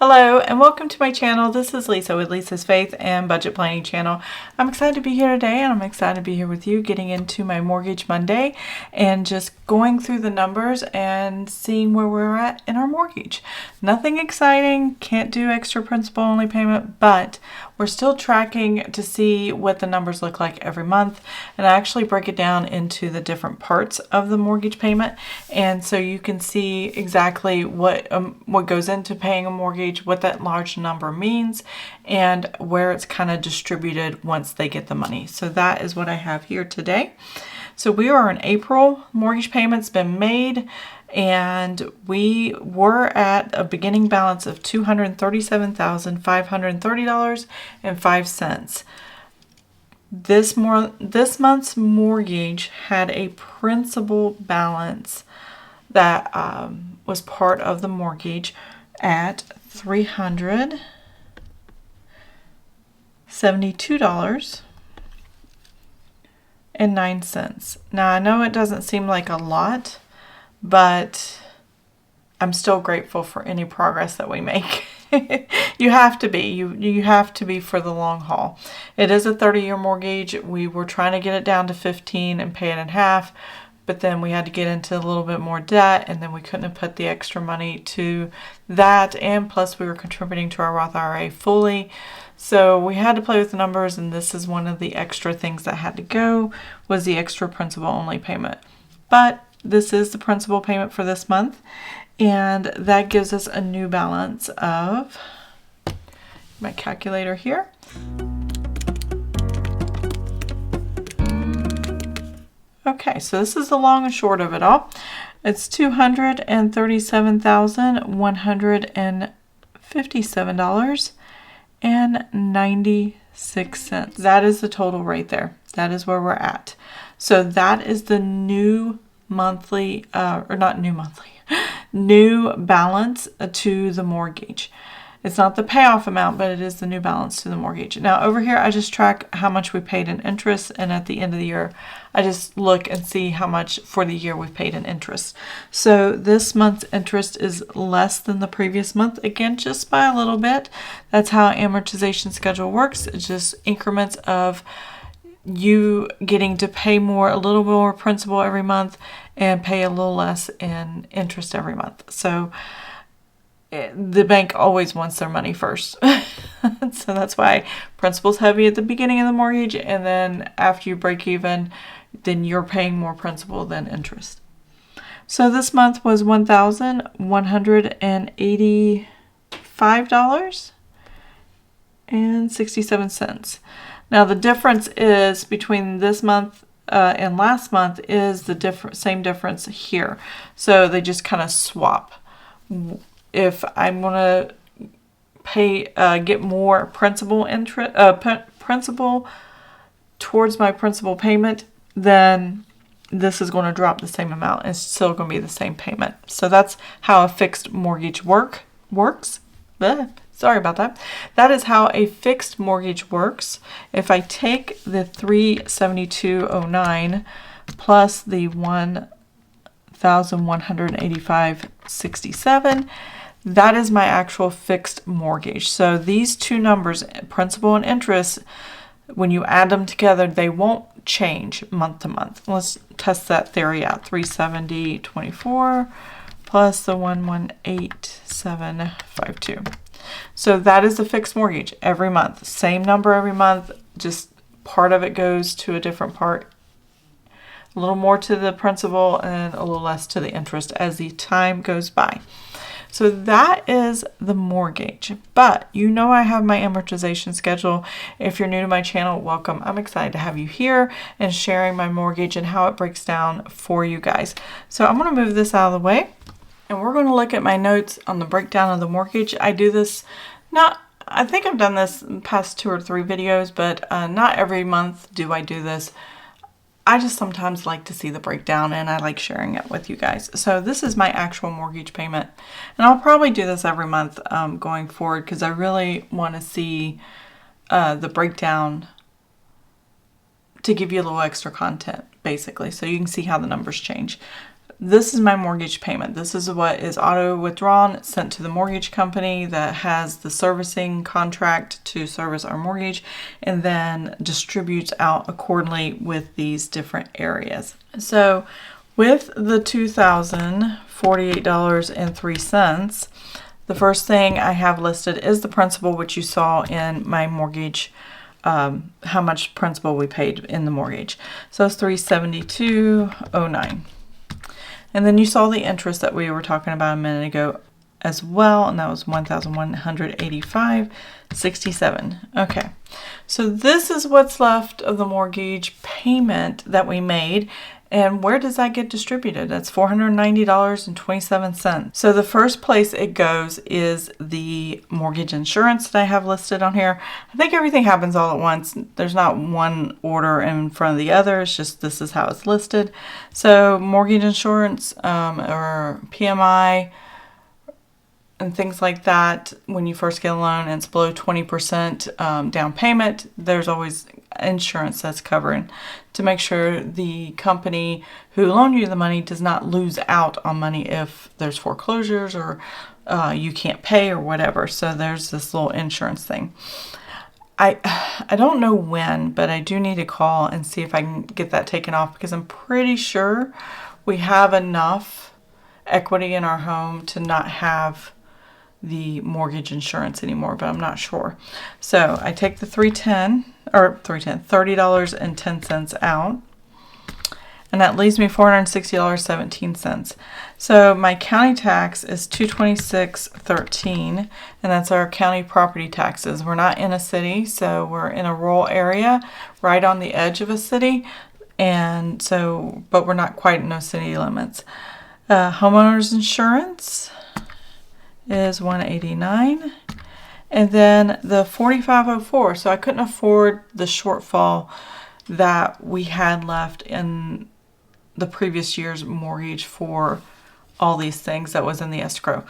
Hello and welcome to my channel. This is Lisa with Lisa's Faith and Budget Planning channel. I'm excited to be here today and I'm excited to be here with you getting into my Mortgage Monday and just going through the numbers and seeing where we're at in our mortgage. Nothing exciting, can't do extra principal only payment, but we're still tracking to see what the numbers look like every month, and I actually break it down into the different parts of the mortgage payment, and so you can see exactly what goes into paying a mortgage, what that large number means, and where it's kind of distributed once they get the money. So that is what I have here today. So we are in April. Mortgage payment's been made, and we were at a beginning balance of $237,530.05. This month's mortgage had a principal balance that was part of the mortgage at $372.09. Now I know it doesn't seem like a lot, but I'm still grateful for any progress that we make. You have to be. You have to be for the long haul. It is a 30-year mortgage. We were trying to get it down to 15 and pay it in half, but then we had to get into a little bit more debt, and then we couldn't have put the extra money to that, and plus we were contributing to our Roth IRA fully. So we had to play with the numbers, and this is one of the extra things that had to go, was the extra principal only payment. But this is the principal payment for this month, and that gives us a new balance of, my calculator here, okay, so this is the long and short of it all. It's $237,157.96. That is the total right there. That is where we're at. So that is the new monthly, new balance to the mortgage. It's not the payoff amount, but it is the new balance to the mortgage. Now over here, I just track how much we paid in interest, and at the end of the year, I just look and see how much for the year we've paid in interest. So this month's interest is less than the previous month, again, just by a little bit. That's how amortization schedule works. It's just increments of you getting to pay a little more principal every month and pay a little less in interest every month. So the bank always wants their money first. So that's why principal's heavy at the beginning of the mortgage, and then after you break even, then you're paying more principal than interest. So this month was $1,185.67. Now the difference is between this month and last month is the same difference here. So they just kind of swap. If I'm going to get more principal principal towards my principal payment, then this is going to drop the same amount. It's still going to be the same payment. So that's how a fixed mortgage works. Sorry about that. That is how a fixed mortgage works. If I take the $372.09 plus the $1,185.67, that is my actual fixed mortgage. So these two numbers, principal and interest, when you add them together, they won't change month to month. Let's test that theory out. 370.24 plus the 118.752. So that is the fixed mortgage every month. Same number every month, just part of it goes to a different part. A little more to the principal and a little less to the interest as the time goes by. So that is the mortgage. But you know I have my amortization schedule. If you're new to my channel, welcome. I'm excited to have you here and sharing my mortgage and how it breaks down for you guys. So I'm going to move this out of the way, and we're going to look at my notes on the breakdown of the mortgage. I do this I think I've done this in the past 2 or 3 videos, but not every month do I do this. I just sometimes like to see the breakdown, and I like sharing it with you guys. So this is my actual mortgage payment, and I'll probably do this every month going forward because I really want to see the breakdown to give you a little extra content, basically, so you can see how the numbers change. this is my mortgage payment. This is what is auto withdrawn, sent to the mortgage company that has the servicing contract to service our mortgage, and then distributes out accordingly with these different areas. So with the $2,048.03, the first thing I have listed is the principal, which you saw in my mortgage, how much principal we paid in the mortgage. So it's $372.09. And then you saw the interest that we were talking about a minute ago as well, and that was $1,185.67. Okay, so this is what's left of the mortgage payment that we made. And where does that get distributed? That's $490.27. So the first place it goes is the mortgage insurance that I have listed on here. I think everything happens all at once. There's not one order in front of the other. It's just this is how it's listed. So mortgage insurance or PMI and things like that, when you first get a loan and it's below 20% down payment, there's always insurance that's covering to make sure the company who loaned you the money does not lose out on money if there's foreclosures or you can't pay or whatever. So there's this little insurance thing. I don't know when, but I do need to call and see if I can get that taken off, because I'm pretty sure we have enough equity in our home to not have the mortgage insurance anymore, but I'm not sure. So I take the $30.10 out, and that leaves me $460.17. So my county tax is $226.13, and that's our county property taxes. We're not in a city, so we're in a rural area right on the edge of a city, and so, but we're not quite in those city limits. Homeowners insurance is $189, and then the $45.04. So I couldn't afford the shortfall that we had left in the previous year's mortgage for all these things that was in the escrow.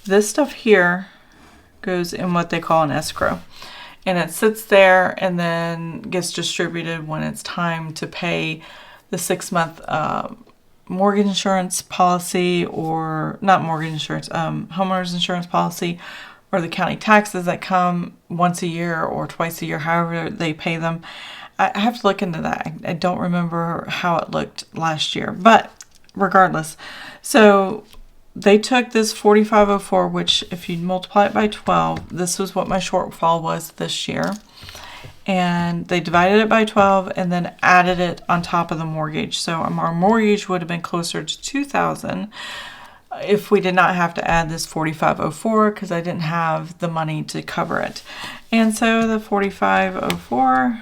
This stuff here goes in what they call an escrow, and it sits there and then gets distributed when it's time to pay the 6-month mortgage insurance policy, or not mortgage insurance, homeowners insurance policy, or the county taxes that come once a year or twice a year, however they pay them. I have to look into that. I don't remember how it looked last year, but regardless. So they took this $45.04, which if you multiply it by 12, this was what my shortfall was this year. And they divided it by 12 and then added it on top of the mortgage. So our mortgage would have been closer to $2,000 if we did not have to add this $45.04, because I didn't have the money to cover it. And so the $45.04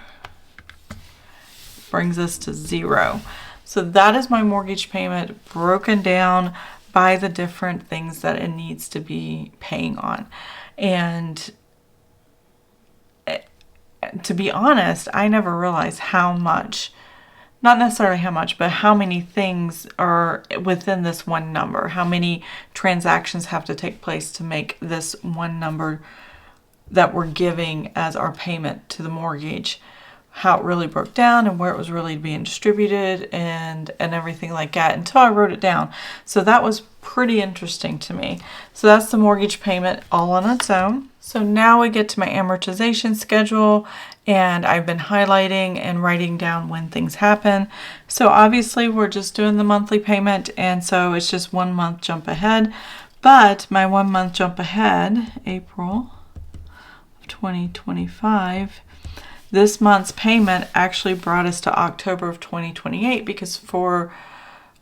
brings us to $0. So that is my mortgage payment broken down by the different things that it needs to be paying on. And to be honest, I never realized how much, not necessarily how much, but how many things are within this one number. How many transactions have to take place to make this one number that we're giving as our payment to the mortgage, how it really broke down and where it was really being distributed and everything like that, until I wrote it down. So that was pretty interesting to me. So that's the mortgage payment all on its own. So now we get to my amortization schedule, and I've been highlighting and writing down when things happen. So obviously we're just doing the monthly payment, and so it's just 1 month jump ahead. But my 1 month jump ahead, April of 2025, this month's payment actually brought us to October of 2028, because for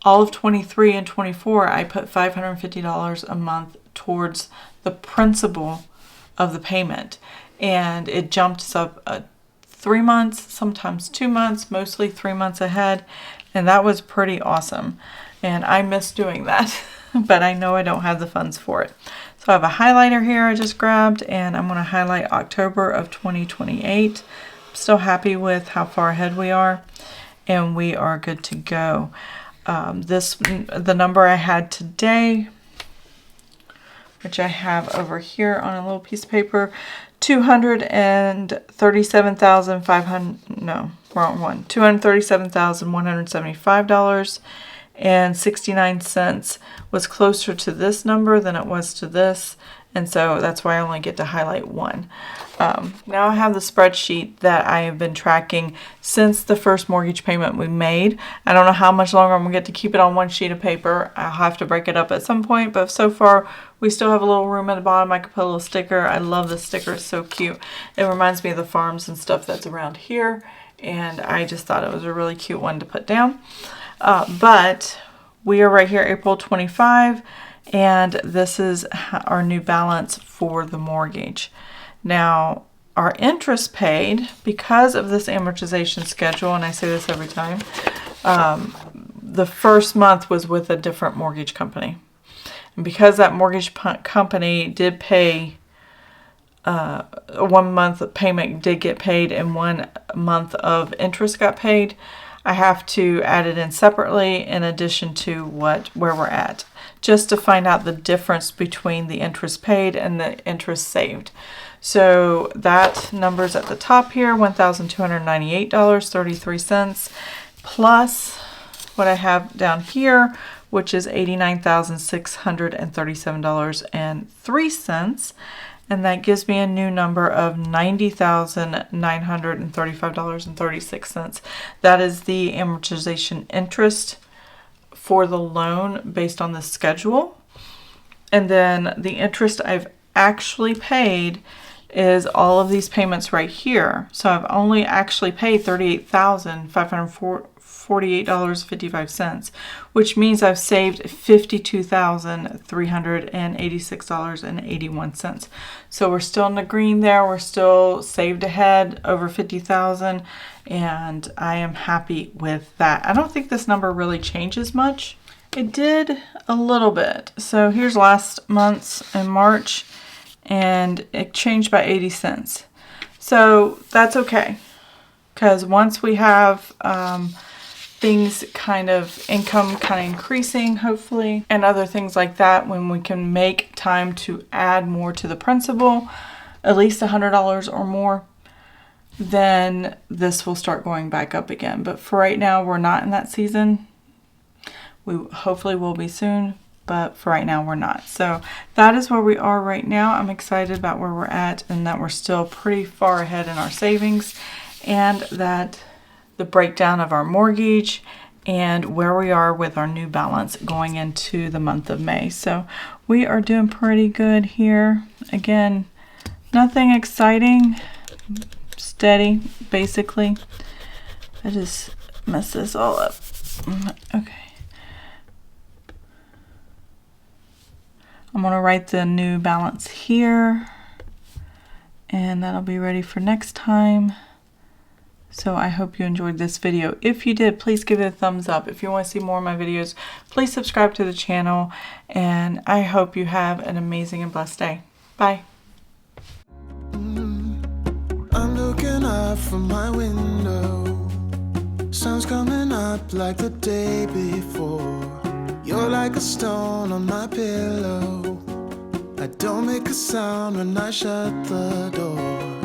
all of 23 and 24, I put $550 a month towards the principal of the payment, and it jumped us up 3 months, sometimes 2 months, mostly 3 months ahead, and that was pretty awesome. And I miss doing that, but I know I don't have the funds for it. So I have a highlighter here I just grabbed, and I'm going to highlight October of 2028. I'm still happy with how far ahead we are, and we are good to go. The number I had today, which I have over here on a little piece of paper, $237,175. and 69 cents was closer to this number than it was to this. And so that's why I only get to highlight one. Now I have the spreadsheet that I have been tracking since the first mortgage payment we made. I don't know how much longer I'm going to get to keep it on one sheet of paper. I'll have to break it up at some point, but so far we still have a little room at the bottom. I could put a little sticker. I love this sticker. It's so cute. It reminds me of the farms and stuff that's around here, and I just thought it was a really cute one to put down. But we are right here, April 25, and this is our new balance for the mortgage. Now, our interest paid, because of this amortization schedule, and I say this every time, the first month was with a different mortgage company. And because that mortgage company did pay, 1 month payment did get paid and 1 month of interest got paid, I have to add it in separately in addition to where we're at, just to find out the difference between the interest paid and the interest saved. So that number's at the top here, $1,298.33, plus what I have down here, which is $89,637.03. And that gives me a new number of $90,935.36. That is the amortization interest for the loan based on the schedule. And then the interest I've actually paid is all of these payments right here. So I've only actually paid $38,548.55, which means I've saved $52,386.81. So we're still in the green there. We're still saved ahead over $50,000, and I am happy with that. I don't think this number really changes much. It did a little bit. So here's last month's in March, and it changed by 80 cents. So that's okay, because once we have things income kind of increasing, hopefully, and other things like that, when we can make time to add more to the principal, at least $100 or more, then this will start going back up again. But for right now, we're not in that season. We hopefully will be soon, but for right now we're not. So that is where we are right now. I'm excited about where we're at, and that we're still pretty far ahead in our savings, and that the breakdown of our mortgage and where we are with our new balance going into the month of May. So we are doing pretty good here. Again, nothing exciting, steady, basically. I just messed this all up. Okay. I'm going to write the new balance here, and that'll be ready for next time. So I hope you enjoyed this video. If you did, please give it a thumbs up. If you want to see more of my videos, please subscribe to the channel, and I hope you have an amazing and blessed day. Bye. I'm looking up from my window. Sun's coming up like the day before. You're like a stone on my pillow. I don't make a sound when I shut the door.